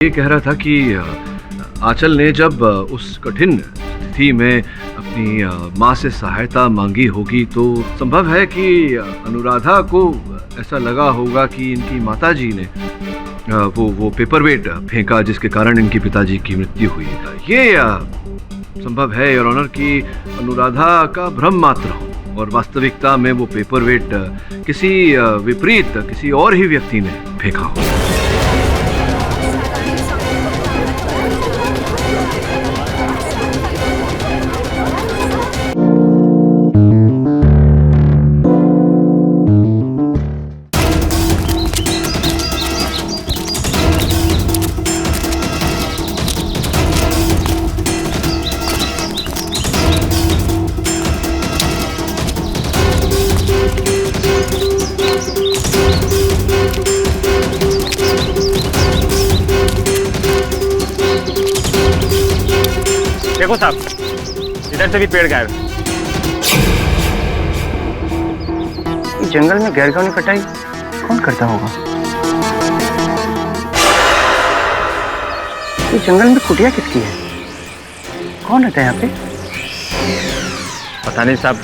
ये कह रहा था कि आंचल ने जब उस कठिन स्थिति में अपनी माँ से सहायता मांगी होगी तो संभव है कि अनुराधा को ऐसा लगा होगा कि इनकी माताजी ने वो पेपरवेट फेंका जिसके कारण इनके पिताजी की मृत्यु हुई। ये संभव है योर ऑनर कि अनुराधा का भ्रम मात्र हो और वास्तविकता में वो पेपरवेट किसी विपरीत किसी और ही व्यक्ति ने फेंका हो। देखो साहब, इधर से भी पेड़ गायब। जंगल में गैरकानूनी कटाई कौन करता होगा? ये जंगल में कुटिया किसकी है? कौन रहता है यहाँ पे? पता नहीं साहब,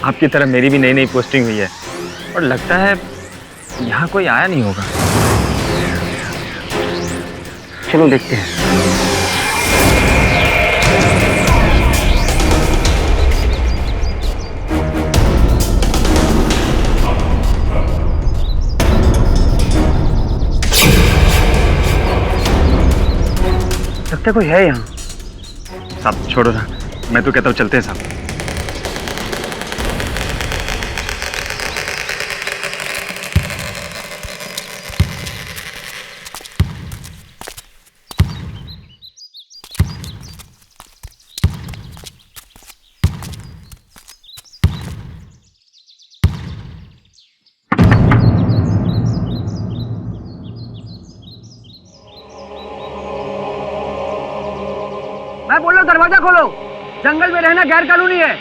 आपकी तरह मेरी भी नई नई पोस्टिंग हुई है और लगता है यहाँ कोई आया नहीं होगा। चलो देखते हैं। लगता कोई है यहाँ। साहब छोड़ो ना, मैं तो कहता हूँ चलते हैं साहब। मैं बोल रहा हूँ दरवाजा खोलो, जंगल में रहना गैर कानूनी है।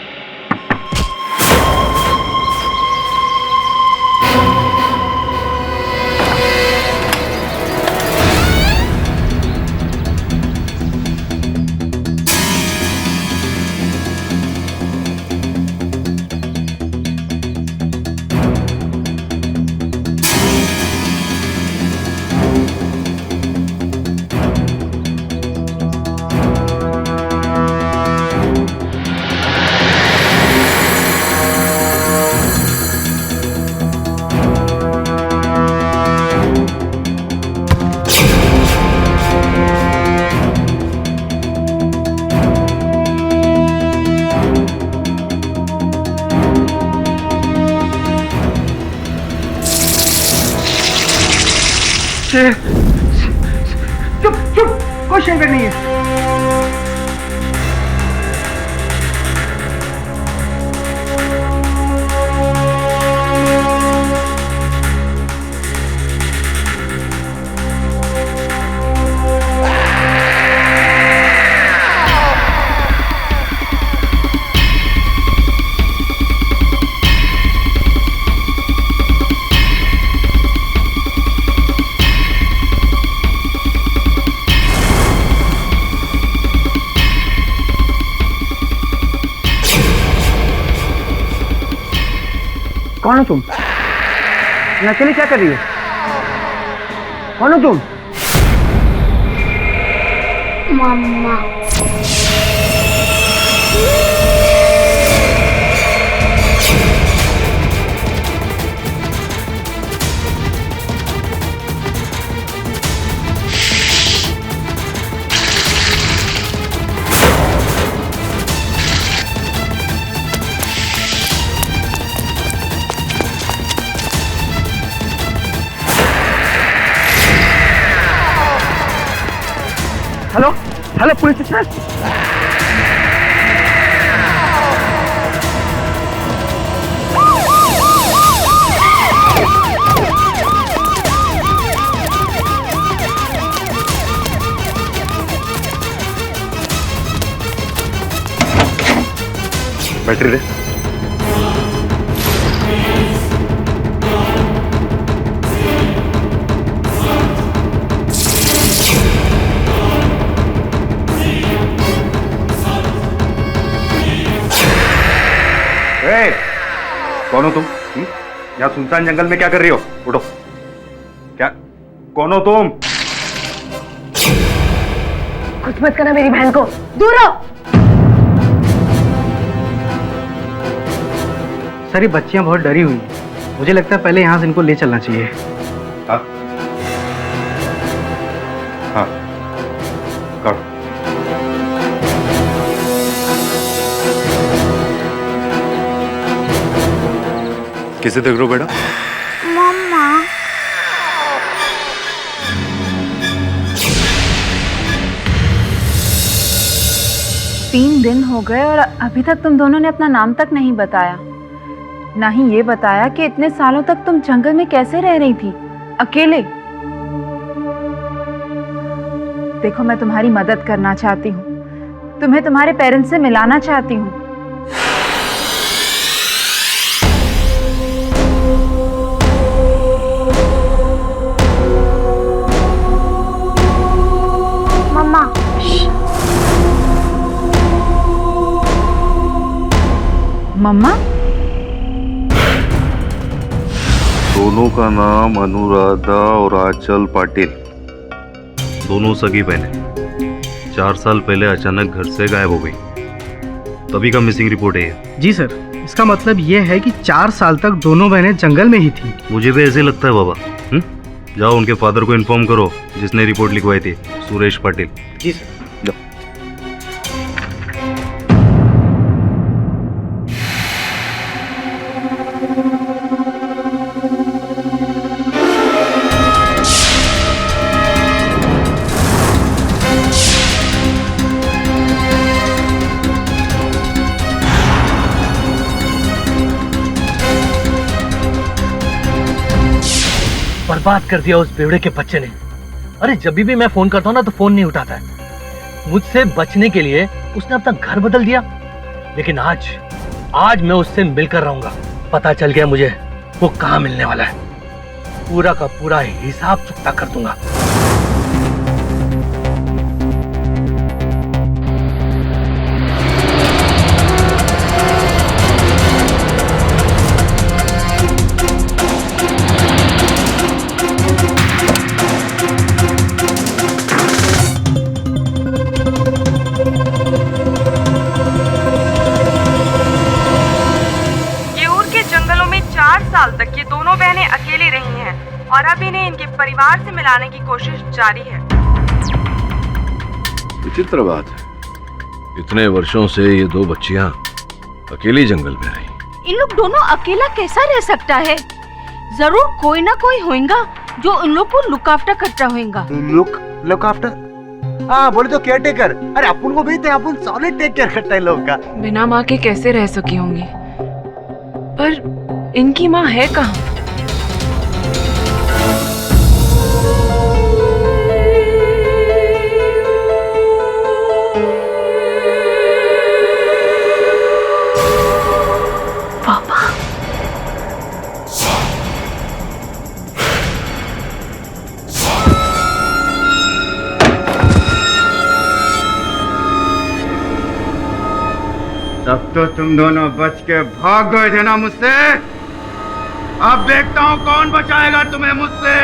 चुप चुप, कोई शंकर नहीं है। कौन हो तुम? अकेली क्या कर रही हो? कौन हो तुम? मम्मा। Hello hello, police station. Battery दे। कौन हो तुम? यहाँ सुनसान जंगल में क्या कर रही हो? उठो। क्या? कौन हो तुम? कुछ मत करना मेरी बहन को, दूर रहो। सर ये बच्चियां बहुत डरी हुई हैं। मुझे लगता है पहले यहाँ से इनको ले चलना चाहिए। हाँ हाँ करो। किसे देख रहे हो बेटा? मम्मा। 3 दिन हो गए और अभी तक तुम दोनों ने अपना नाम तक नहीं बताया, ना ही ये बताया कि इतने सालों तक तुम जंगल में कैसे रह रही थी, अकेले। देखो, मैं तुम्हारी मदद करना चाहती हूँ, तुम्हें तुम्हारे पेरेंट्स से मिलाना चाहती हूँ। मम्मा। मम्मा? दोनों का नाम अनुराधा और आंचल पाटिल, दोनों सगी बहनें। 4 साल पहले अचानक घर से गायब हो गई, तभी का मिसिंग रिपोर्ट है ये। जी सर, इसका मतलब ये है कि 4 साल तक दोनों बहनें जंगल में ही थी। मुझे भी ऐसे लगता है बाबा। जाओ उनके फादर को इन्फॉर्म करो जिसने रिपोर्ट लिखवाई थी, सुरेश पाटिल। जी सर। बर्बाद कर दिया उस बेवड़े के बच्चे ने। अरे जब भी मैं फोन करता हूँ ना तो फोन नहीं उठाता है। मुझसे बचने के लिए उसने अपना घर बदल दिया। लेकिन आज मैं उससे मिलकर रहूंगा। पता चल गया मुझे वो कहाँ मिलने वाला है। पूरा का पूरा हिसाब चुकता कर दूंगा। साल तक ये दोनों बहनें अकेली रही हैं और अब इन्हें इनके परिवार से मिलाने की कोशिश जारी है। विचित्र बात है, इतने वर्षों से ये 2 बच्चियां अकेली जंगल में रही। इन लोग दोनों अकेला कैसा रह सकता है? जरूर कोई ना कोई होगा जो इन लोग को लुक आफ्टर करता होगा। Look after? हाँ बोले तो केयर टेकर। अरे अपन को भी थे, अपन सॉलिड टेक केयर करता है लोग का। बिना माँ के कैसे रह सकी होंगी? पर इनकी माँ है कहाँ? पापा? तब तो तुम दोनों बच के भाग गए थे ना मुझसे। अब देखता हूँ कौन बचाएगा तुम्हें मुझसे।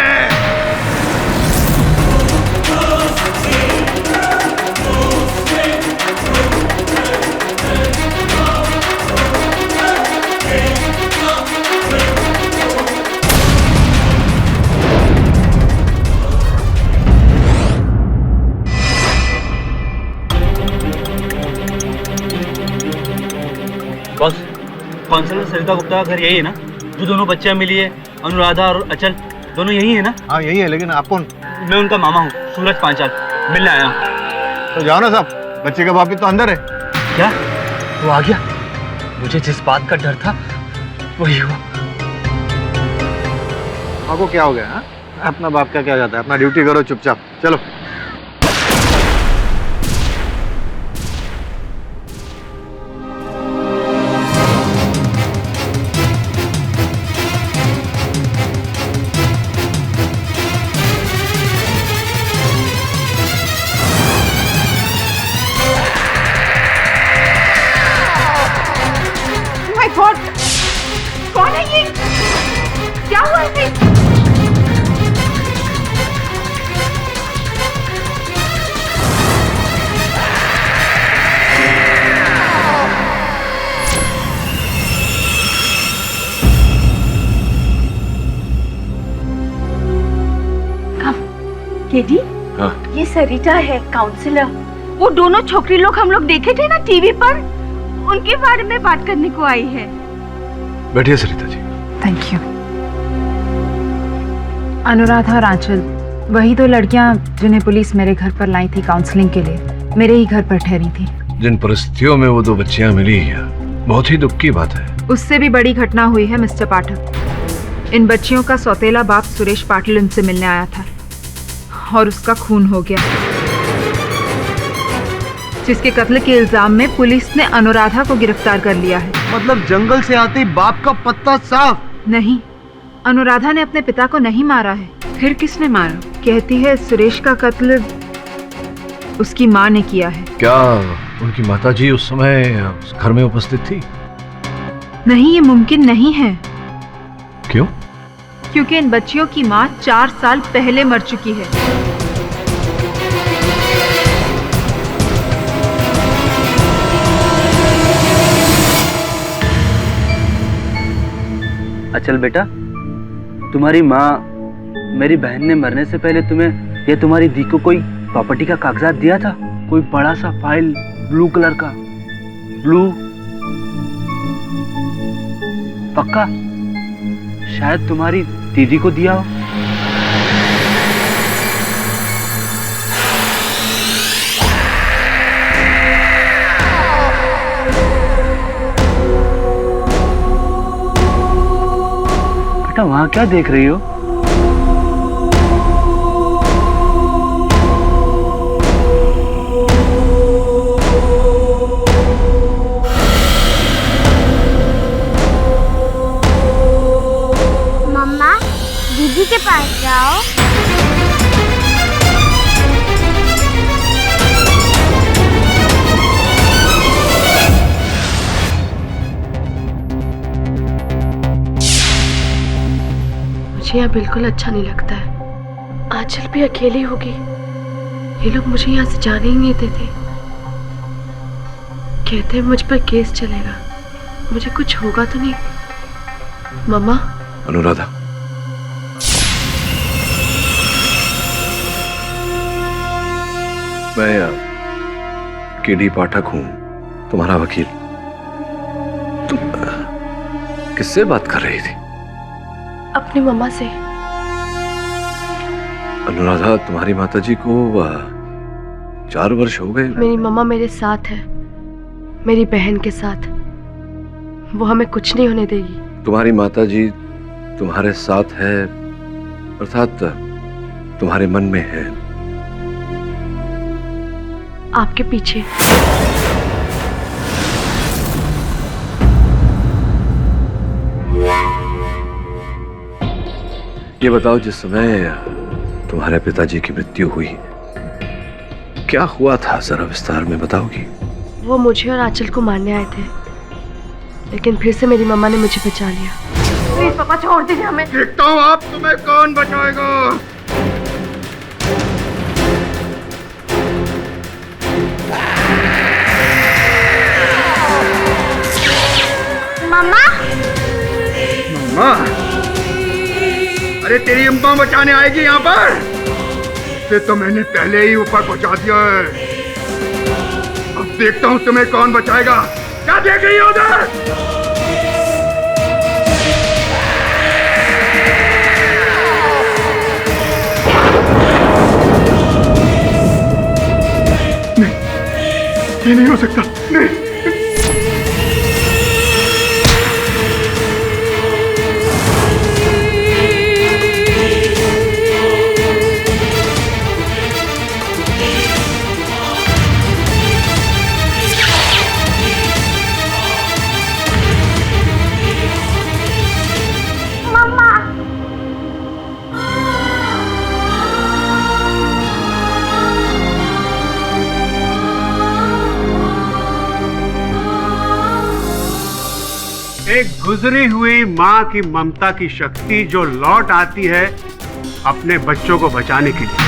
बॉस, काउंसलर सरिता गुप्ता का घर यही है ना? जो दोनों बच्चियां मिली है, अनुराधा और अचल, दोनों यही है ना? हाँ यही है, लेकिन आप कौन? मैं उनका मामा हूँ, सूरज पांचाल, मिलने आया हूँ। तो जाओ ना साहब, बच्चे का बाप भी तो अंदर है। क्या? वो आ गया? मुझे जिस बात का डर था वही हुआ। आपको क्या हो गया? हाँ, अपना बाप का क्या जाता है, अपना ड्यूटी करो चुपचाप, चलो। कौन केडी, हाँ। ये सरिता है, काउंसलर। वो दोनों छोकरी लोग हम लोग देखे थे ना टीवी पर, उनके बारे में बात करने को आई है। बैठिए सरिता जी। Thank you. अनुराधा और आंचल, वही दो लड़कियां जिन्हें पुलिस मेरे घर पर लाई थी काउंसलिंग के लिए, मेरे ही घर पर ठहरी थी। जिन परिस्थितियों में वो दो बच्चियां मिली है, बहुत ही दुख की बात है। उससे भी बड़ी घटना हुई है मिस्टर पाठक। इन बच्चियों का सौतेला बाप सुरेश पाटिल उनसे मिलने आया था और उसका खून हो गया, जिसके कत्ल के इल्जाम में पुलिस ने अनुराधा को गिरफ्तार कर लिया है। मतलब जंगल से आते ही बाप का पत्ता साफ? नहीं, अनुराधा ने अपने पिता को नहीं मारा है। फिर किसने मारा? कहती है सुरेश का कत्ल उसकी माँ ने किया है। क्या उनकी माताजी उस समय उस घर में उपस्थित थी? नहीं, ये मुमकिन नहीं है। क्यों? क्योंकि इन बच्चियों की माँ 4 साल पहले मर चुकी है। अचल बेटा, तुम्हारी माँ मेरी बहन ने मरने से पहले तुम्हें या तुम्हारी दी को कोई प्रॉपर्टी का कागजात दिया था? कोई बड़ा सा फाइल, ब्लू कलर का? ब्लू? पक्का? शायद तुम्हारी दीदी को दिया हो। बेटा वहां क्या देख रही हो? मम्मा, दीदी के पास जाओ। मुझे यहाँ बिल्कुल अच्छा नहीं लगता है। आंचल भी अकेली होगी। ये लोग मुझे यहाँ से जाने ही नहीं देते। कहते हैं मुझ पर केस चलेगा, मुझे कुछ होगा तो नहीं। मम्मा। अनुराधा, मैं केडी पाठक हूं, तुम्हारा वकील। तुम किससे बात कर रही थी? अपनी मम्मा से। अनुराधा, तुम्हारी माताजी को 4 वर्ष हो गए। मेरी मम्मा मेरे साथ है, मेरी बहन के साथ। वो हमें कुछ नहीं होने देगी। तुम्हारी माताजी तुम्हारे साथ है, अर्थात तुम्हारे मन में है। आपके पीछे। ये बताओ, जिस समय तुम्हारे पिताजी की मृत्यु हुई, क्या हुआ था, जरा विस्तार में बताओगी? वो मुझे और आंचल को मारने आए थे, लेकिन फिर से मेरी मम्मा ने मुझे बचा लिया। प्लीज पापा, छोड़ दीजिए हमें। देखता हूँ आप तुम्हें कौन बचाएगा। मम्मा, मम्मा, अरे तेरी अम्मा बचाने आएगी यहाँ पर? इसे तो मैंने पहले ही ऊपर पहुंचा दिया है। अब देखता हूँ तुम्हें कौन बचाएगा। क्या देख रही हो उधर? नहीं, ये नहीं हो सकता। नहीं। एक गुजरी हुई माँ की ममता की शक्ति जो लौट आती है अपने बच्चों को बचाने के लिए।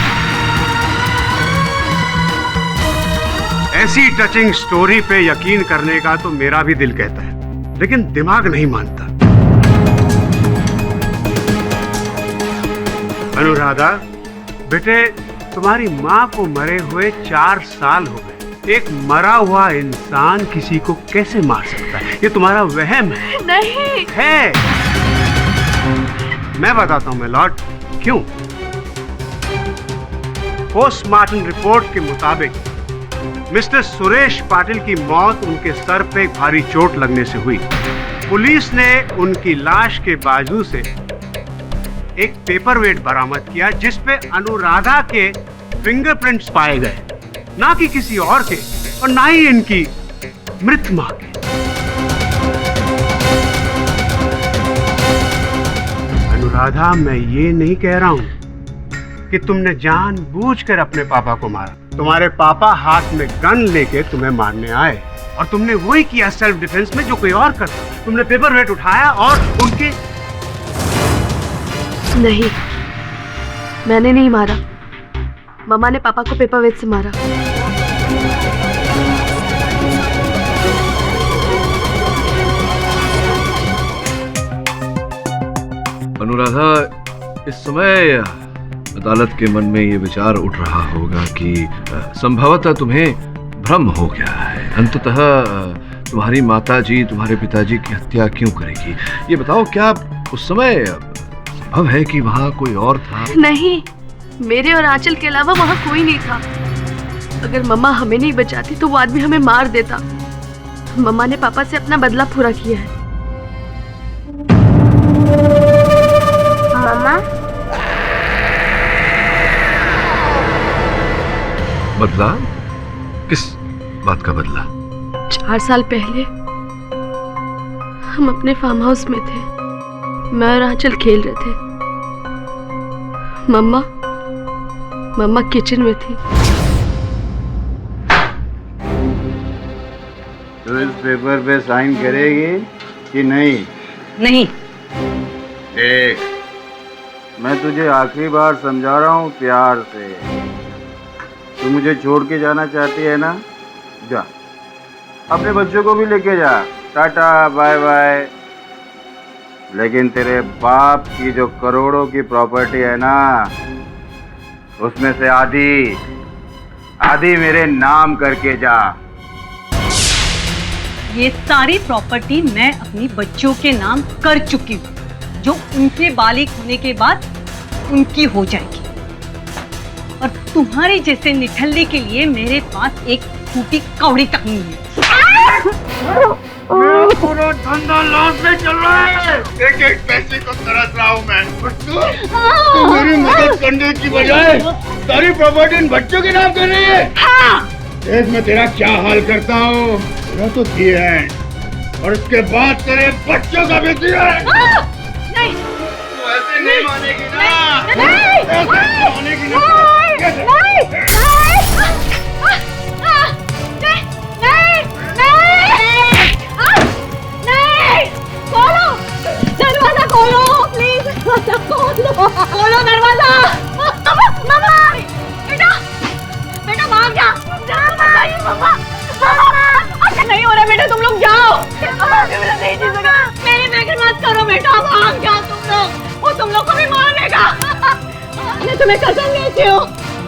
ऐसी टचिंग स्टोरी पे यकीन करने का तो मेरा भी दिल कहता है, लेकिन दिमाग नहीं मानता। अनुराधा बेटे, तुम्हारी माँ को मरे हुए 4 साल हो गए। एक मरा हुआ इंसान किसी को कैसे मार सकता है? ये तुम्हारा वहम है। नहीं है। मैं बताता हूँ मिलॉर्ड, क्यों। पोस्टमार्टम रिपोर्ट के मुताबिक मिस्टर सुरेश पाटिल की मौत उनके सर पे भारी चोट लगने से हुई। पुलिस ने उनकी लाश के बाजू से एक पेपरवेट बरामद किया जिस पे अनुराधा के फिंगरप्रिंट्स पाए गए, ना कि किसी और के और ना ही इनकी मृत मां के। अनुराधा, मैं ये नहीं कह रहा हूं कि तुमने जानबूझकर अपने पापा को मारा। तुम्हारे पापा हाथ में गन लेके तुम्हें मारने आए और तुमने वही किया सेल्फ डिफेंस में जो कोई और करता। तुमने पेपरवेट उठाया और उनके। नहीं, मैंने नहीं मारा। मम्मा ने पापा को पेपरवेट से मारा। अनुराधा, इस समय अदालत के मन में ये विचार उठ रहा होगा कि संभवतः तुम्हें भ्रम हो गया है। अंततः तुम्हारी माताजी तुम्हारे पिताजी की हत्या क्यों करेगी? ये बताओ, क्या उस समय संभव है कि वहाँ कोई और था? नहीं, मेरे और आंचल के अलावा वहाँ कोई नहीं था। अगर मम्मा हमें नहीं बचाती तो वो आदमी हमें मार देता। मम्मा ने पापा से अपना बदला पूरा किया है। मम्मा, बदला? किस बात का बदला? 4 साल पहले हम अपने फार्म हाउस में थे। मैं और आंचल खेल रहे थे। मम्मा किचन में थी। तो इस पेपर पे साइन करेगी कि नहीं? नहीं। देख, मैं तुझे आखिरी बार समझा रहा हूँ प्यार से। तू मुझे छोड़ के जाना चाहती है ना? जा, अपने बच्चों को भी लेके जा। Tata bye bye. लेकिन तेरे बाप की जो करोड़ों की प्रॉपर्टी है ना, उसमें से आधी मेरे नाम करके जा। ये सारी प्रॉपर्टी मैं अपनी बच्चों के नाम कर चुकी हूँ, जो उनके बालिग होने के बाद उनकी हो जाएगी। और तुम्हारे जैसे निठल्ले के लिए मेरे पास एक टूटी कौड़ी तक नहीं है। पूरा धंधा लॉस में चल रहा है। एक एक पैसे को तरस रहा हूँ मैं। और तू मेरी मदद करने की बजाय सारी प्रॉपर्टी इन बच्चों के नाम कर रही है। देख मैं तेरा क्या हाल करता हूँ। तेरा तो दिया है और उसके बाद तेरे बच्चों का भी दिया है। नहीं, तू ऐसे नहीं मानेगी ना। नहीं, मानेगी ना। दरवाजा खोलो प्लीज, खोलो दरवाजा। मम्मा, बेटा भाग जा। नहीं हो रहा बेटा, तुम लोग जाओ। मेरी फिक्र मत करो बेटा, भाग जाओ तुम लोग। वो तुम लोग को भी मार देगा। मैं तुम्हें कसम देती हूँ,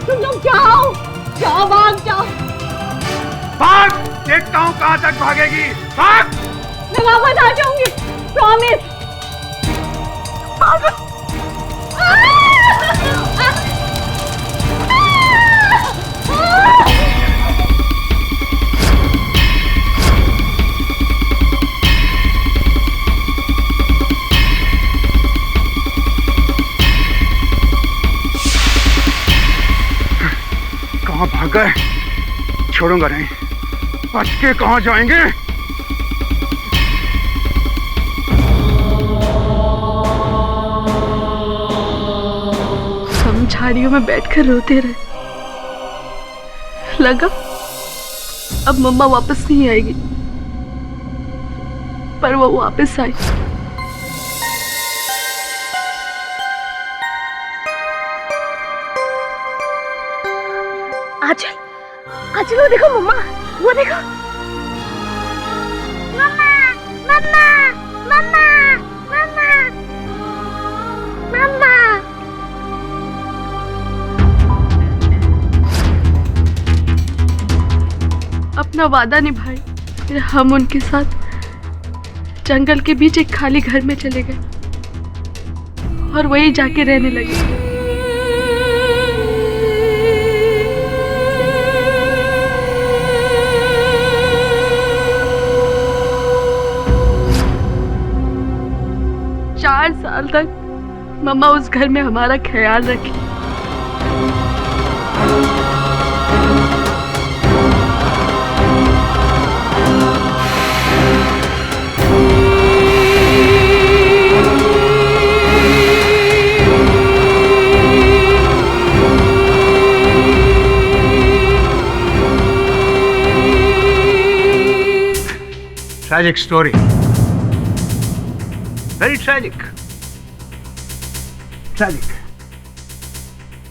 तुम लोग जाओ, भाग जाओ। भाग, देखता हूँ कहाँ तक भागेगी। भाग। मैं वापस आ जाऊंगी, प्रॉमिस। कहाँ भाग गए? छोड़ूंगा नहीं। बच के कहाँ जाएंगे? हम झाड़ियों में बैठकर रोते रहे। लगा अब मम्मा वापस नहीं आएगी, पर वो वापस आई। आंचल, वो देखो मम्मा, वो देखो। मम्मा, मम्मा, मम्मा, मम्मा, मम्मा। अपना वादा निभाए फिर हम उनके साथ जंगल के बीच एक खाली घर में चले गए और वहीं जाके रहने लगे। चार साल तक मम्मा उस घर में हमारा ख्याल रखी। Tragic story, very tragic.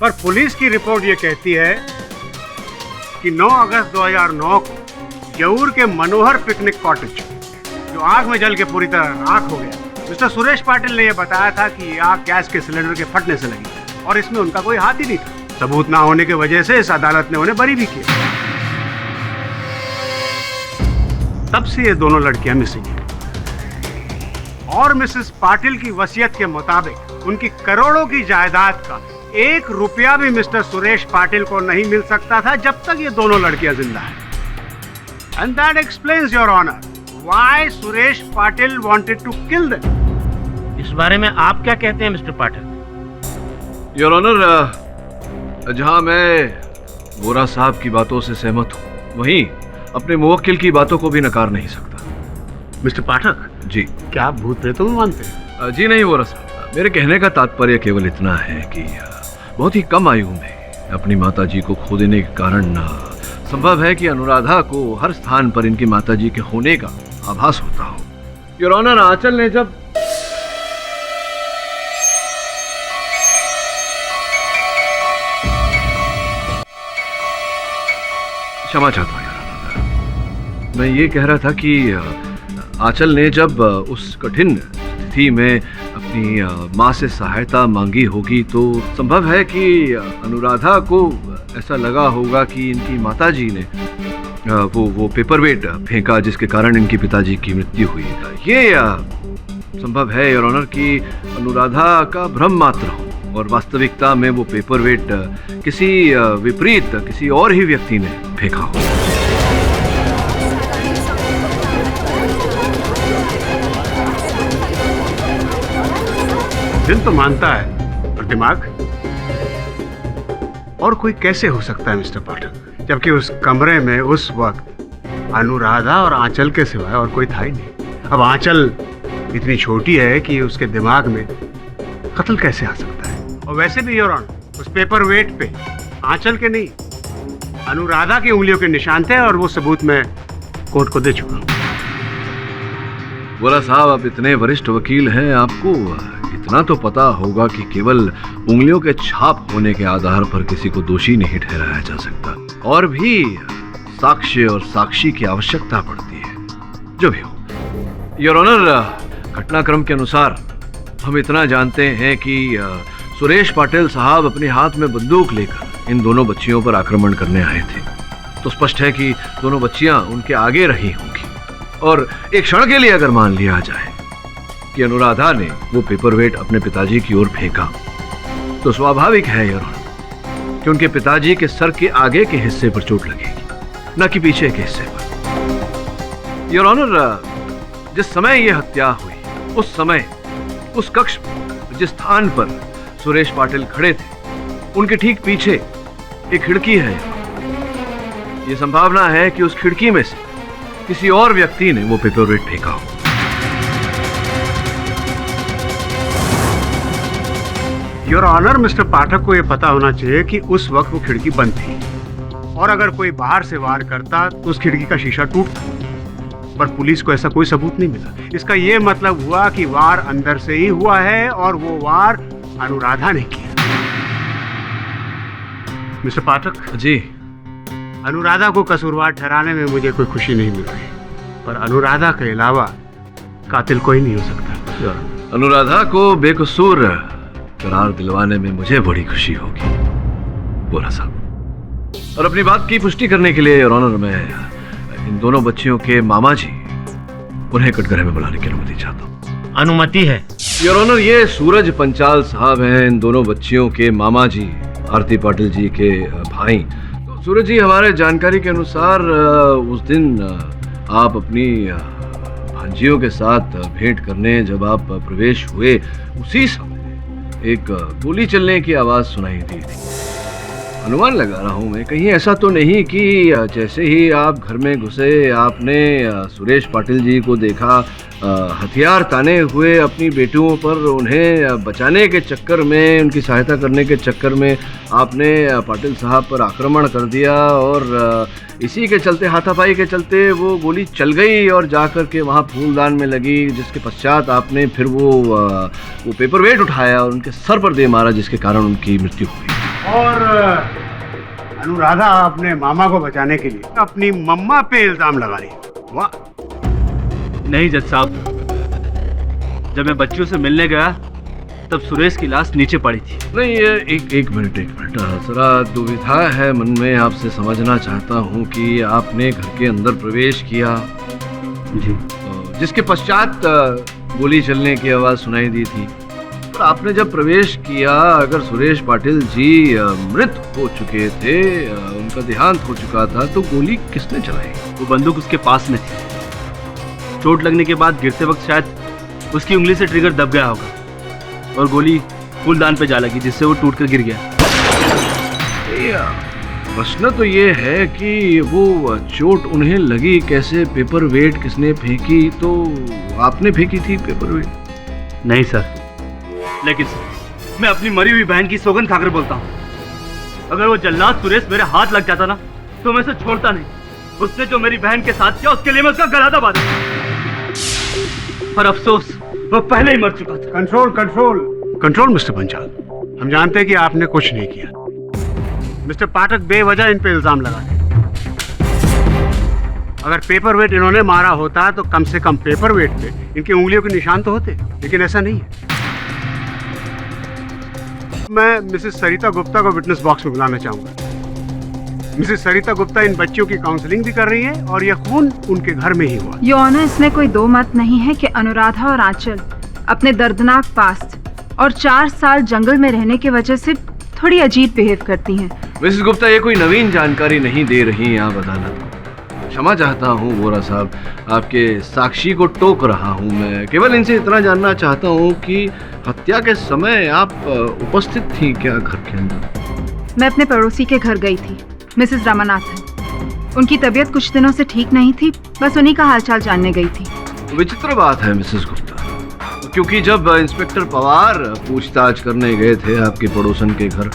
पर पुलिस की रिपोर्ट ये कहती है कि 9 अगस्त 2009 को जऊर के मनोहर पिकनिक कॉटेज जो आग में जल के पूरी तरह राख हो गया, मिस्टर सुरेश पाटिल ने यह बताया था कि ये आग गैस के सिलेंडर के फटने से लगी और इसमें उनका कोई हाथ ही नहीं था। सबूत ना होने की वजह से इस अदालत ने उन्हें बरी भी किया। तब से ये दोनों लड़कियां मिसिंग हैं और मिसेस पाटिल की वसीयत के मुताबिक उनकी करोड़ों की जायदाद का 1 रुपया भी मिस्टर सुरेश पाटिल को नहीं मिल सकता था जब तक ये दोनों लड़कियां जिंदा हैं। And that explains your honour why Suresh Patil wanted to kill them. इस बारे में आप क्या कहते हैं मिस्टर पाटिल? योर ऑनर, जहां मैं वोरा साहब की बातों से सहमत हूं, वहीं अपने मुवक्किल की बातों को भी नकार नहीं सकता। मिस्टर पाठक जी, क्या आप भूत प्रेतों में मानते हैं? जी नहीं वोरा साहब, मेरे कहने का तात्पर्य केवल इतना है कि बहुत ही कम आयु में अपनी माताजी को खो देने के कारण संभव है कि अनुराधा को हर स्थान पर इनकी माताजी के होने का आभास होता हो। योर ऑनर, आंचल ने जब क्षमा चाहता हूँ, मैं ये कह रहा था कि आंचल ने जब उस कठिन स्थिति में अपनी माँ से सहायता मांगी होगी तो संभव है कि अनुराधा को ऐसा लगा होगा कि इनकी माताजी ने वो पेपरवेट फेंका जिसके कारण इनके पिताजी की मृत्यु हुई। ये संभव है योर ऑनर कि अनुराधा का भ्रम मात्र हो और वास्तविकता में वो पेपरवेट किसी विपरीत किसी और ही व्यक्ति ने फेंका हो। दिल तो मानता है और दिमाग और कोई कैसे हो सकता है मिस्टर पाठक, जबकि उस कमरे में उस वक्त अनुराधा और आंचल के सिवाय और कोई था ही नहीं। अब आंचल इतनी छोटी है कि उसके दिमाग में कत्ल कैसे आ सकता है? और वैसे भी योर ऑनर, उस पेपर वेट पे आंचल के नहीं अनुराधा की उंगलियों के निशान थे और वो सबूत मैं कोर्ट को दे चुका हूँ। वोरा साहब, आप इतने वरिष्ठ वकील हैं, आपको इतना तो पता होगा कि केवल उंगलियों के छाप होने के आधार पर किसी को दोषी नहीं ठहराया जा सकता, और भी साक्ष्य और साक्षी की आवश्यकता पड़ती है। जो भी हो योर ऑनर, घटनाक्रम के अनुसार हम इतना जानते हैं कि सुरेश पाटिल साहब अपने हाथ में बंदूक लेकर इन दोनों बच्चियों पर आक्रमण करने आए थे। तो स्पष्ट है कि दोनों बच्चियां उनके आगे रही होंगी। और एक क्षण के लिए अगर मान लिया जाए कि अनुराधा ने वो पेपरवेट अपने पिताजी की ओर फेंका, तो स्वाभाविक है योर ऑनर कि उनके पिताजी के सर के आगे के हिस्से पर चोट लगेगी, न कि पीछे के हिस्से पर। योर ऑनर, जिस समय यह हत्या हुई उस समय उस कक्ष जिस स्थान पर सुरेश पाटिल खड़े थे उनके ठीक पीछे एक खिड़की है। यह संभावना है कि उस खिड़की में से किसी और व्यक्ति ने वो पेपरवेट फेंका हो। योर ऑनर, मिस्टर पाठक को यह पता होना चाहिए कि उस वक्त वो खिड़की बंद थी और अगर कोई बाहर से वार करता तो उस खिड़की का शीशा टूटता, पर पुलिस को ऐसा कोई सबूत नहीं मिला। इसका यह मतलब हुआ कि वार अंदर से ही हुआ है और वो वार अनुराधा ने किया। मिस्टर पाठक जी, अनुराधा को कसूरवार ठहराने में मुझे कोई खुशी नहीं मिल रही, पर अनुराधा के अलावा कातिल कोई नहीं हो सकता। अनुराधा को बेकसूर करार दिलवाने में मुझे बड़ी खुशी होगी बोला साहब। और अपनी बात की पुष्टि करने के लिए योर ऑनर, मैं इन दोनों बच्चियों के मामा जी, उन्हें कटघरे में बुलाने की अनुमति चाहता हूँ। अनुमति है योर ऑनर, ये सूरज पंचाल साहब हैं, इन दोनों बच्चियों के मामा जी, आरती पाटिल जी के भाई। तो सूरज जी, हमारे जानकारी के अनुसार उस दिन आप अपनी भांजियों के साथ भेंट करने जब आप प्रवेश हुए, उसी समय एक गोली चलने की आवाज़ सुनाई दी थी। अनुमान लगा रहा हूँ मैं, कहीं ऐसा तो नहीं कि जैसे ही आप घर में घुसे आपने सुरेश पाटिल जी को देखा हथियार ताने हुए अपनी बेटियों पर, उन्हें बचाने के चक्कर में, उनकी सहायता करने के चक्कर में आपने पाटिल साहब पर आक्रमण कर दिया और इसी के चलते, हाथापाई के चलते वो गोली चल गई और जाकर के वहाँ फूलदान में लगी, जिसके पश्चात आपने फिर वो पेपर वेट उठाया और उनके सर पर दे मारा, जिसके कारण उनकी मृत्यु हुई। और अनुराधा अपने मामा को बचाने के लिए अपनी मम्मा पे इल्जाम लगा रही। वाह! नहीं जज साहब, जब मैं बच्चियों से मिलने गया तब सुरेश की लाश नीचे पड़ी थी। नहीं, ये एक मिनट जरा दुविधा है मन में, आपसे समझना चाहता हूँ कि आपने घर के अंदर प्रवेश किया जी, जिसके पश्चात गोली चलने की आवाज़ सुनाई दी थी, पर आपने जब प्रवेश किया, अगर सुरेश पाटिल जी मृत हो चुके थे, उनका देहांत हो चुका था, तो गोली किसने चलाई? वो बंदूक उसके पास में थी। चोट लगने के बाद गिरते वक्त शायद उसकी उंगली से ट्रिगर दब गया होगा और गोली फूलदान पे जा लगी, जिससे वो टूटकर गिर गया। प्रश्न तो ये है कि वो चोट उन्हें लगी कैसे, पेपर वेट किसने फेंकी? तो आपने फेंकी थी पेपर वेट? नहीं सर, लेकिन मैं अपनी मरी हुई बहन की सौगंध खाकर बोलता हूँ, अगर वो जल्लाद सुरेश मेरे हाथ लग जाता ना तो मैं उसे छोड़ता नहीं। उसने जो मेरी बहन के साथ किया उसके लिए मैं उसका गला दबा दूं। पर अफसोस, वो पहले ही मर चुका था। Control control control mister Panchal, हम जानते हैं कि आपने कुछ नहीं किया। मिस्टर पाठक बेवजह इन पे इल्जाम लगा रहे। अगर पेपर वेट इन्होंने मारा होता तो कम से कम पेपर वेट पे इनकी उंगलियों के निशान तो होते, लेकिन ऐसा नहीं है। मैं मिसेस सरिता गुप्ता को विटनेस बॉक्स में बुलाना चाहूंगा। मिसेस सरिता गुप्ता इन बच्चियों की काउंसलिंग भी कर रही है और यह खून उनके घर में ही हुआ। योर ऑनर, इसमें कोई दो मत नहीं है कि अनुराधा और आंचल अपने दर्दनाक पास्ट और 4 साल जंगल में रहने की वजह से थोड़ी अजीब बिहेव करती हैं। मिसेस गुप्ता, ये कोई नवीन जानकारी नहीं दे रही हैं आप अदालत को। क्षमा चाहता हूँ वोरा साहब, आपके साक्षी को टोक रहा हूँ मैं। केवल इनसे इतना जानना चाहता हूँ कि हत्या के समय आप उपस्थित थी क्या घर के अंदर? मैं अपने पड़ोसी के घर गई थी, मिसेस रामानाथन। उनकी तबीयत कुछ दिनों से ठीक नहीं थी, बस उन्हीं का हालचाल जानने गई थी। विचित्र बात है मिसेस गुप्ता, क्योंकि जब इंस्पेक्टर पवार पूछताछ करने गए थे आपके पड़ोसन के घर,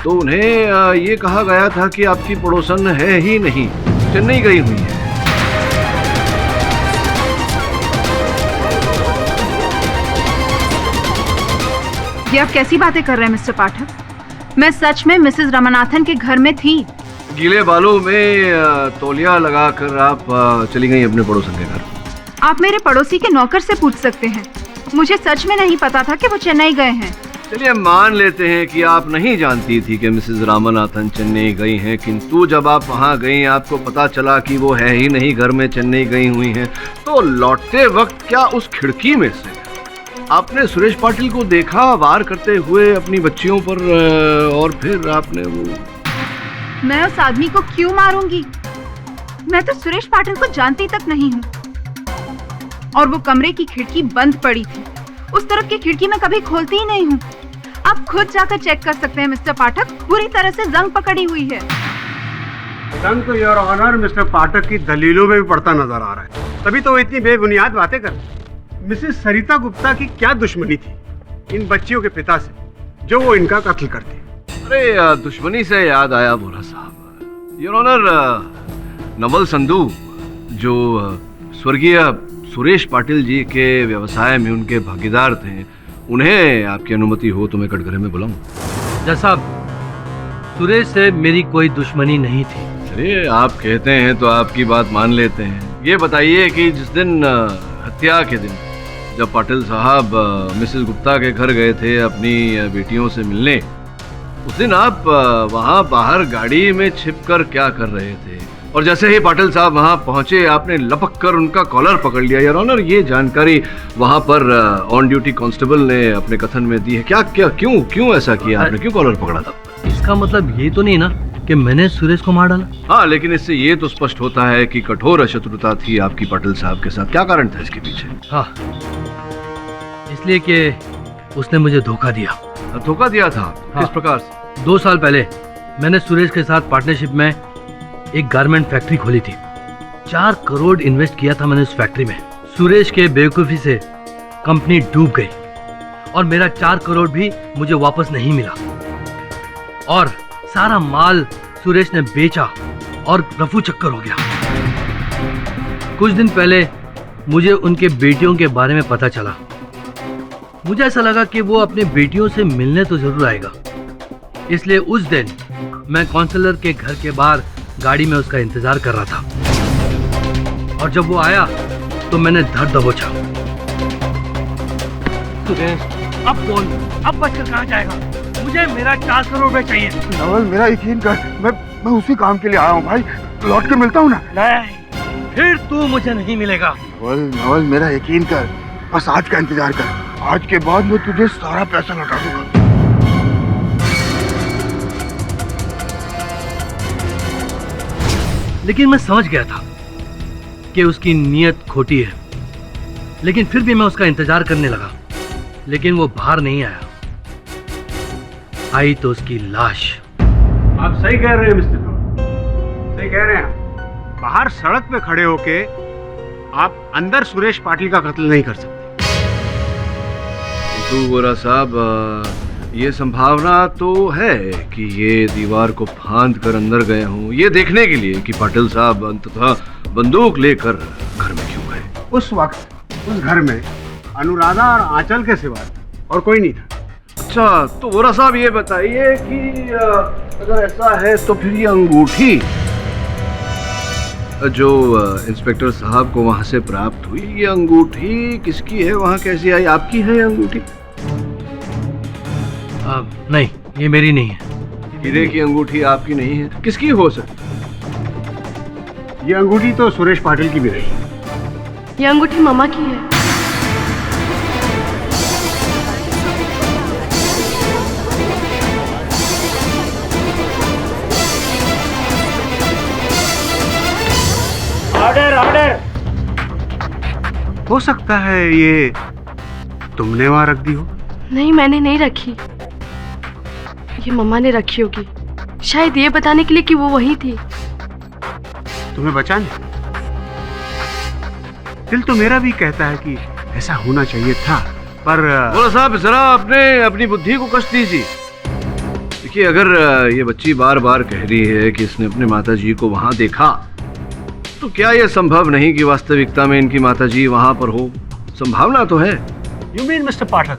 तो उन्हें ये कहा गया था कि आपकी पड़ोसन है ही नहीं, चेन्नई गई हुई है। ये आप कैसी बातें कर रहे हैं मिस्टर पाठक? मैं सच में मिसेस रामानाथन के घर में थी। गीले बालों में तौलिया लगाकर आप चली गई अपने पड़ोसन के घर। आप मेरे पड़ोसी के नौकर से पूछ सकते हैं, मुझे सच में नहीं पता था कि वो चेन्नई गए हैं। चलिए मान लेते हैं कि आप नहीं जानती थी कि मिसेस रामानाथन चेन्नई गई हैं, किंतु जब आप वहां गई आपको पता चला कि वो है ही नहीं घर में, चेन्नई गई हुई हैं, तो लौटते वक्त क्या उस खिड़की में से आपने सुरेश पाटिल को देखा वार करते हुए अपनी बच्चियों पर, और फिर आपने वो... मैं उस आदमी को क्यों मारूंगी? मैं तो सुरेश पाटिल को जानती तक नहीं हूँ। और वो कमरे की खिड़की बंद पड़ी थी, उस तरफ की खिड़की मैं कभी खोलती ही नहीं हूँ। आप खुद जाकर चेक कर सकते हैं मिस्टर पाठक, पूरी तरह से जंग पकड़ी हुई है। जंग तो योर ऑनर मिस्टर पाठक की दलीलों में भी पड़ता नजर आ रहा है, तभी तो वो इतनी बेबुनियाद बातें कर। मिसेस सरिता गुप्ता की क्या दुश्मनी थी इन बच्चियों के पिता से जो वो इनका कत्ल करते? अरे दुश्मनी से याद आया बोला साहब, योर ऑनर नवल संधू जो स्वर्गीय सुरेश पाटिल जी के व्यवसाय में उनके भागीदार थे, उन्हें आपकी अनुमति हो तो मैं कटघरे में बुलाऊं? जज साहब, सुरेश से मेरी कोई दुश्मनी नहीं थी। चलिए आप कहते हैं तो आपकी बात मान लेते हैं। ये बताइए कि जिस दिन हत्या के दिन जब पाटिल साहब मिसेस गुप्ता के घर गए थे अपनी बेटियों से मिलने, उस दिन आप वहाँ बाहर गाड़ी में छिपकर क्या कर रहे थे? और जैसे ही पाटिल साहब वहां पहुंचे आपने लपक कर उनका कॉलर पकड़ लिया। योर ऑनर, ये जानकारी वहां पर ऑन ड्यूटी कांस्टेबल ने अपने कथन में दी है। क्या क्या क्यों ऐसा किया आपने? क्यों कॉलर पकड़ा था? इसका मतलब ये तो नहीं ना कि मैंने सुरेश को मार डाला? हाँ, लेकिन इससे ये तो स्पष्ट होता है कि कठोर शत्रुता थी आपकी पाटिल साहब के साथ। क्या कारण था इसके पीछे? हाँ, इसलिए कि उसने मुझे धोखा दिया। धोखा दिया था? हाँ। किस प्रकार से? 2 साल पहले मैंने सुरेश के साथ पार्टनरशिप में एक गारमेंट फैक्ट्री खोली थी। 4 करोड़ इन्वेस्ट किया था मैंने उस फैक्ट्री में। सुरेश के बेवकूफी से कंपनी डूब गई और मेरा 4 करोड़ भी मुझे वापस नहीं मिला और सारा माल सुरेश ने बेचा और रफू चक्कर हो गया। कुछ दिन पहले मुझे उनके बेटियों के बारे में पता चला। मुझे ऐसा लगा कि वो अपनी बेटियों से मिलने तो जरूर आएगा, इसलिए उस दिन मैं काउंसलर के घर के बाहर गाड़ी में उसका इंतजार कर रहा था और जब वो आया तो मैंने धर दबोचा। सुरेश, अब बोल, अब बचकर कहाँ जाएगा? मुझे मेरा 4 करोड़ रुपए चाहिए। नवल, मेरा यकीन कर, मैं उसी काम के लिए आया हूँ भाई। लौट के मिलता हूँ ना। नहीं, फिर तू मुझे नहीं मिलेगा। नवल, मेरा यकीन कर, बस आज का इंतजार कर। आज के बाद मैं तुझे सारा पैसा लौटा दूंगा। लेकिन मैं समझ गया था कि उसकी नीयत खोटी है, लेकिन फिर भी मैं उसका इंतजार करने लगा। लेकिन वो बाहर नहीं आया। आई तो उसकी लाश। आप सही कह रहे हैं मिस्टर कौर, सही कह रहे हैं। बाहर सड़क पे खड़े होके आप अंदर सुरेश पाटिल का कत्ल नहीं कर सकते। तो गोरा साहब, ये संभावना तो है कि ये दीवार को फांद कर अंदर गए हों, ये देखने के लिए कि पाटिल साहब अंततः बंदूक लेकर घर में क्यों गए। उस वक्त उस घर में अनुराधा और आंचल के सिवा और कोई नहीं था। अच्छा, तो गोरा साहब ये बताइए कि अगर ऐसा है तो फिर ये अंगूठी जो इंस्पेक्टर साहब को वहां से प्राप्त हुई, ये अंगूठी किसकी है? वहां कैसी आई? आपकी है ये अंगूठी? नहीं, ये मेरी नहीं है। हीरे की अंगूठी आपकी नहीं है, किसकी हो सकती? ये अंगूठी तो सुरेश पाटिल की भी रही। ये अंगूठी मामा की है। Order, order. हो सकता है ये तुमने वहां रख दी हो। नहीं, मैंने नहीं रखी, ये मम्मा ने रखी होगी, शायद ये बताने के लिए कि वो वही थी। तुम्हें बचाने? दिल तो मेरा भी कहता है कि ऐसा होना चाहिए था, पर गोरा साहब जरा अपनी बुद्धि को कष्ट दीजिए। देखिए, अगर ये बच्ची बार बार कह रही है कि इसने अपने माताजी को वहां देखा, तो क्या यह संभव नहीं कि वास्तविकता में इनकी माताजी वहां पर हो? संभावना तो है। यू मीन मिस्टर पाठक,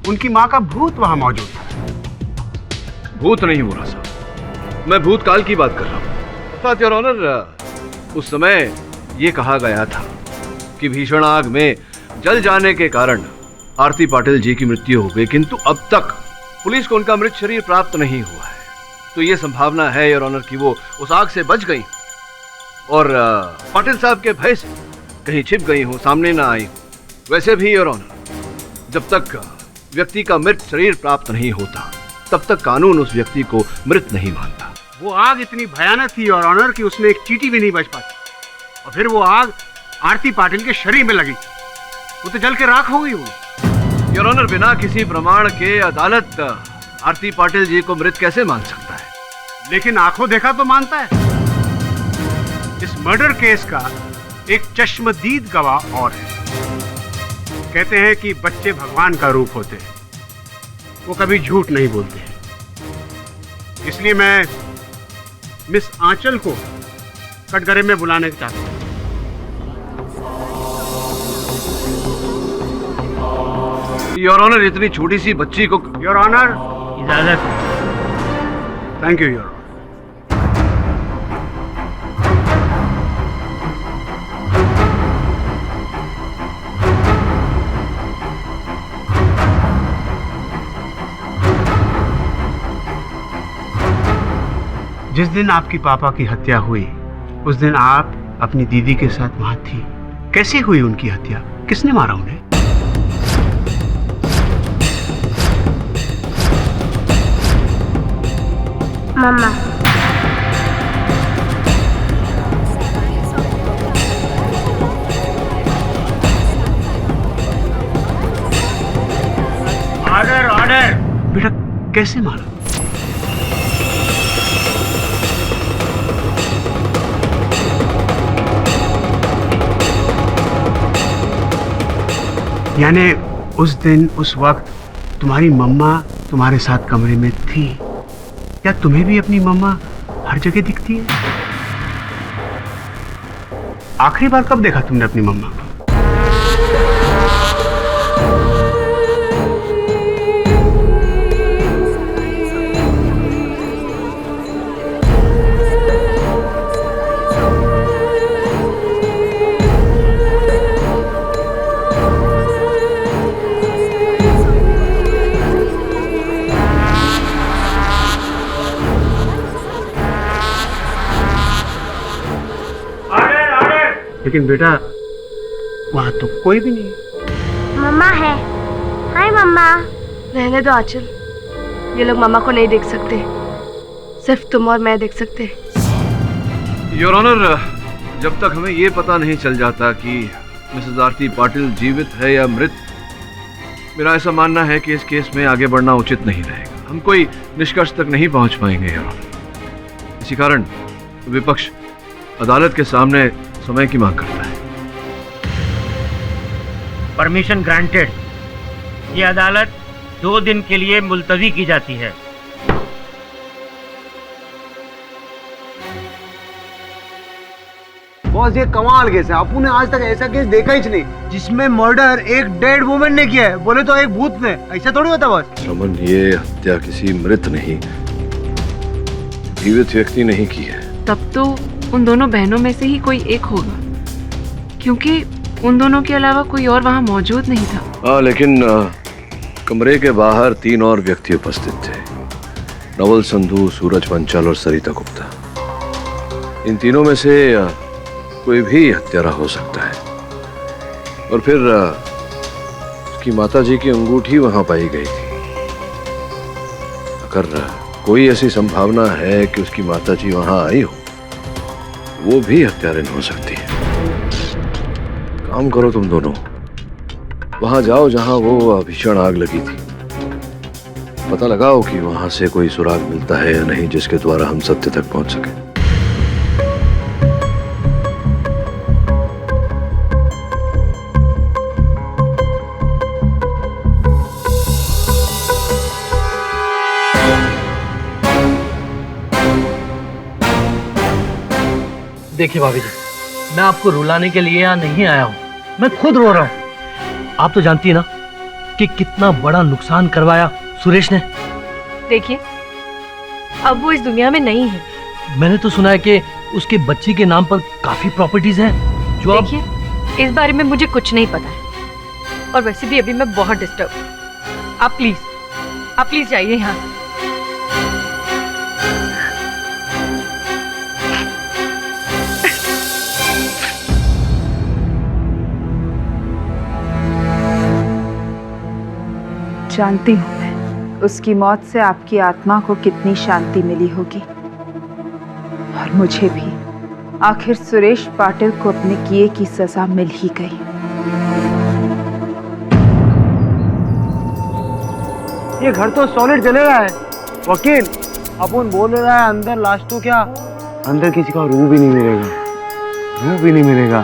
उनकी माँ का भूत वहां मौजूद था? भूत नहीं गोरा साहब, मैं भूतकाल की बात कर रहा हूँ। योर ऑनर, उस समय ये कहा गया था कि भीषण आग में जल जाने के कारण आरती पाटिल जी की मृत्यु हो गई, किंतु अब तक पुलिस को उनका मृत शरीर प्राप्त नहीं हुआ है। तो ये संभावना है योर ऑनर कि वो उस आग से बच गई और पाटिल साहब के भय से कहीं छिप गई हो, सामने ना आई। वैसे भी योर ऑनर, जब तक व्यक्ति का मृत शरीर प्राप्त नहीं होता, तब तक कानून उस व्यक्ति को मृत नहीं मानता। वो आग इतनी भयानक थी योर ऑनर कि उसमें एक चींटी भी नहीं बच पाती, और फिर वो आग आरती पाटिल के शरीर में लगी, वो तो जल के राख हो गई होगी। योर ऑनर, बिना किसी प्रमाण के अदालत आरती पाटिल जी को मृत कैसे मान सकता है? लेकिन आंखों देखा तो मानता है। इस मर्डर केस का एक चश्मदीद गवाह और है। कहते हैं कि बच्चे भगवान का रूप होते हैं, वो कभी झूठ नहीं बोलते हैं। इसलिए मैं मिस आंचल को कटघरे में बुलाने चाहता हूँ। योर ऑनर, इतनी छोटी सी बच्ची को। योर ऑनर, इजाजत। Thank you your honour. जिस दिन आपकी पापा की हत्या हुई, उस दिन आप अपनी दीदी के साथ वहां थी। कैसे हुई उनकी हत्या? किसने मारा उन्हें? मम्मा। Order order. बेटा कैसे मारा? यानी उस दिन उस वक्त तुम्हारी मम्मा तुम्हारे साथ कमरे में थी? क्या तुम्हें भी अपनी मम्मा हर जगह दिखती है? आखिरी बार कब देखा तुमने अपनी मम्मा को? लेकिन बेटा वहां तो कोई भी नहीं। मम्मा है। हाय मम्मा। रहने दो आंचल, ये लोग मम्मा को नहीं देख सकते, सिर्फ तुम और मैं देख सकते। योर ऑनर, जब तक हमें ये पता नहीं चल जाता कि मिसेस आरती पाटिल जीवित है या मृत, मेरा ऐसा मानना है कि इस केस में आगे बढ़ना उचित नहीं रहेगा। हम कोई निष्कर्ष तक नहीं पहुंच पाएंगे योर ऑनर। इसी कारण विपक्ष अदालत के सामने समय की मांग करता है। Permission granted. ये अदालत 2 दिन के लिए मुलतवी की जाती है। बॉस ये कमाल केस है। आपू ने आज तक ऐसा केस देखा ही नहीं जिसमें मर्डर एक डेड वुमन ने किया है। बोले तो एक भूत ने। ऐसा थोड़ी होता बॉस। रमन, ये हत्या किसी मृत नहीं, जीवित व्यक्ति नहीं की है। तब तो उन दोनों बहनों में से ही कोई एक होगा, क्योंकि उन दोनों के अलावा कोई और वहां मौजूद नहीं था। हाँ, लेकिन कमरे के बाहर 3 और व्यक्ति उपस्थित थे, नवल संधू, सूरज पंचाल और सरिता गुप्ता। इन तीनों में से कोई भी हत्यारा हो सकता है। और फिर उसकी माताजी की अंगूठी वहां पाई गई थी। अगर कोई ऐसी संभावना है कि उसकी माताजी वहां आई हो, वो भी हत्यारिन हो सकती है। काम करो तुम दोनों, वहां जाओ जहां वो भीषण आग लगी थी। पता लगाओ कि वहां से कोई सुराग मिलता है या नहीं, जिसके द्वारा हम सत्य तक पहुंच सके। देखिए भाभी जी, मैं आपको रुलाने के लिए यहाँ नहीं आया हूँ, मैं खुद रो रहा हूँ। आप तो जानती है ना कि कितना बड़ा नुकसान करवाया सुरेश ने। देखिए, अब वो इस दुनिया में नहीं है। मैंने तो सुना है कि उसके बच्ची के नाम पर काफी प्रॉपर्टीज हैं जो देखिए, इस बारे में मुझे कुछ नहीं पता है, और वैसे भी अभी मैं बहुत डिस्टर्ब हूँ। आप प्लीज जाइए यहाँ से। जानती हूँ मैं उसकी मौत से आपकी आत्मा को कितनी शांति मिली होगी, और मुझे भी आखिर सुरेश पाटिल को अपने किए की सजा मिल ही गई। ये घर तो सॉलिड चले रहा है वकील। अपन बोल रहा है अंदर लाश तो क्या, अंदर किसी का रूह भी नहीं मिलेगा, रूह भी नहीं मिलेगा।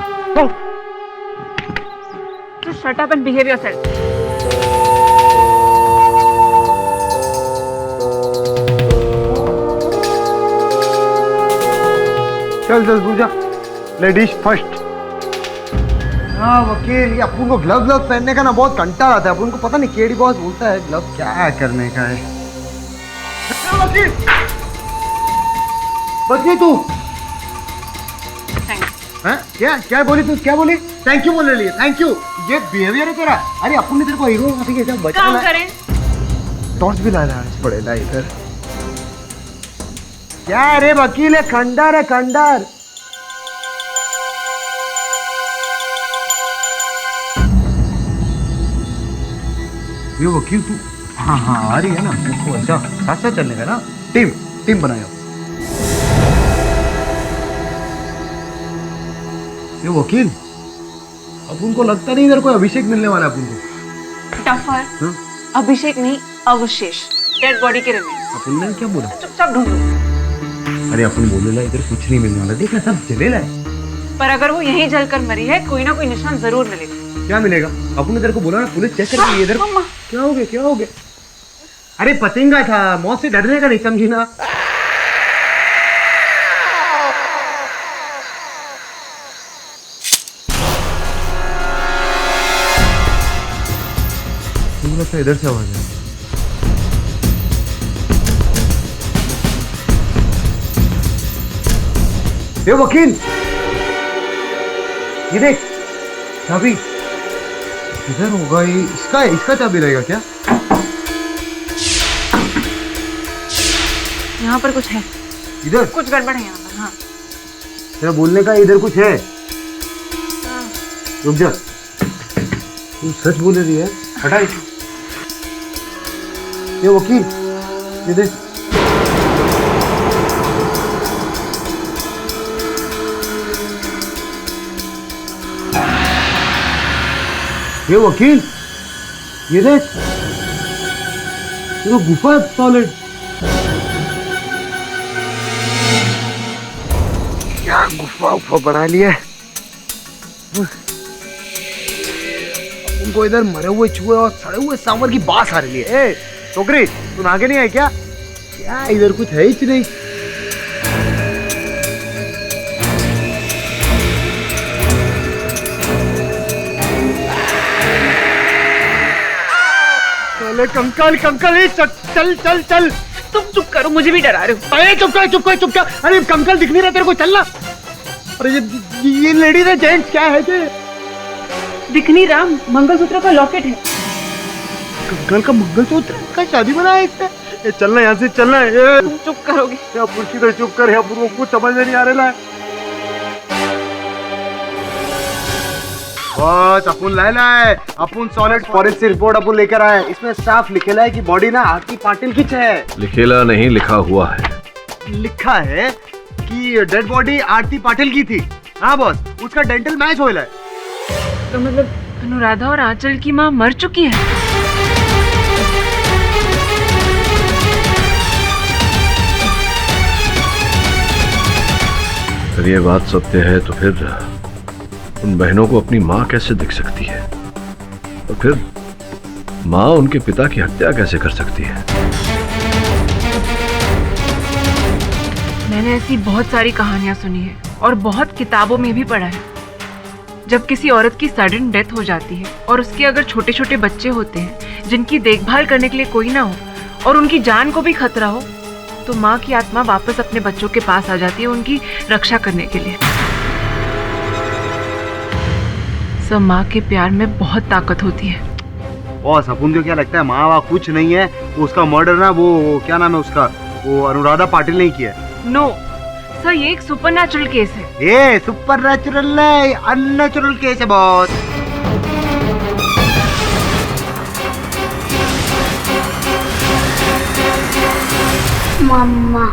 तो shut up and behave yourself. चल चल पूजा, लेडीज फर्स्ट। हाँ वकील, ये अपन को ग्लव पहनने का ना बहुत कंटाल आता है। अपन को पता नहीं केडी बॉस बोलता है ग्लव क्या करने का है। वकील बच गई तू। क्या क्या बोली तू, क्या बोली? थैंक यू बोलने लिए, थैंक यू। ये बिहेवियर है तेरा। अरे अपन ने तेरे को हीरो कैसे बचा, टॉर्च भी लाना पड़ेगा इधर। क्या रे वकील है, खंडर है खंडर। ये वकील तू, हाँ हाँ आ रही है ना, उसको अच्छा साथ साथ चलने का ना, टीम टीम बनाया। ये वकील, अब उनको लगता नहीं इधर कोई अभिषेक मिलने वाला है अपन को। टफर, अभिषेक नहीं अवशेष, डेड बॉडी के रिमेन्स। अपन ने क्या बोला? चुपचाप ढूंढो। अरे अपन बोलेला इधर कुछ नहीं मिलने वाला, देख ना सब जलेला है। पर अगर वो यहीं जलकर मरी है, कोई ना कोई निशान जरूर मिलेगा। क्या मिलेगा? अपन ने तेरे को बोला ना पुलिस चेक करके इधर। क्या हो गया, क्या हो गया? अरे पतंगा था, मौत से डरने का नहीं, समझी ना? इधर से आवाज है। ये वकील, ये देख चाबी इधर होगा, ये इसका चाबी रहेगा क्या? यहाँ पर कुछ है। इधर कुछ गड़बड़ है यहाँ पर। हाँ, तेरा बोलने का इधर कुछ है। रुक जा, तू सच बोल रही है? हटा इसे। ये वकील, ये देख, ये वकील, ये देख, ये तो गुफा है सॉलिड। क्या गुफा बना लिया है। उनको इधर मरे हुए चूहे और सड़े हुए सांवर की बास आ रही है। ए टोकरी, तू आगे नहीं है क्या? क्या इधर कुछ है ही नहीं। चले कंकाल कंकाल, चल चल चल। तुम चुप करो, मुझे भी डरा रहे हो। अरे चुप कर चुप कर चुप कर। अरे कंकाल दिख नहीं रहा तेरे को, चलना। अरे ये लेडीज है जेंट्स क्या है? दिख नहीं रहा, मंगलसूत्र का लॉकेट है। कंकाल का मंगलसूत्र का शादी बना है इससे। ये चलना, यहाँ से चलना है। तुम चुप करोगे? तो चुप कर, या कुछ समझ में नहीं आ रहा है। बस अपन लायला है, अपन सॉलिड फॉरेंसिक रिपोर्ट अपन लेकर आए। इसमें साफ लिखेला है कि बॉडी ना आरती पाटिल की है। लिखेला नहीं, लिखा हुआ है। लिखा है कि डेड बॉडी आरती पाटिल की थी। हाँ बॉस, उसका डेंटल मैच होइला है। तो मतलब अनुराधा और आंचल की माँ मर चुकी है। अगर ये बात सत्य है तो फिर उन बहनों को अपनी माँ कैसे दिख सकती है, और फिर माँ उनके पिता की हत्या कैसे कर सकती है? मैंने ऐसी बहुत सारी कहानियां सुनी है और बहुत किताबों में भी पढ़ा है। जब किसी औरत की सडन डेथ हो जाती है और उसके अगर छोटे छोटे बच्चे होते हैं जिनकी देखभाल करने के लिए कोई ना हो और उनकी जान को भी खतरा हो, तो माँ की आत्मा वापस अपने बच्चों के पास आ जाती है उनकी रक्षा करने के लिए। सब माँ के प्यार में बहुत ताकत होती है। बॉस, अपन को क्या लगता है माँ वहाँ कुछ नहीं है। उसका मर्डर ना वो क्या नाम है उसका, वो अनुराधा पाटिल ने किया है। नो सर, ये एक सुपरनैचुरल केस है। ये सुपरनैचुरल नहीं, अननेचुरल केस है बॉस। मम्मा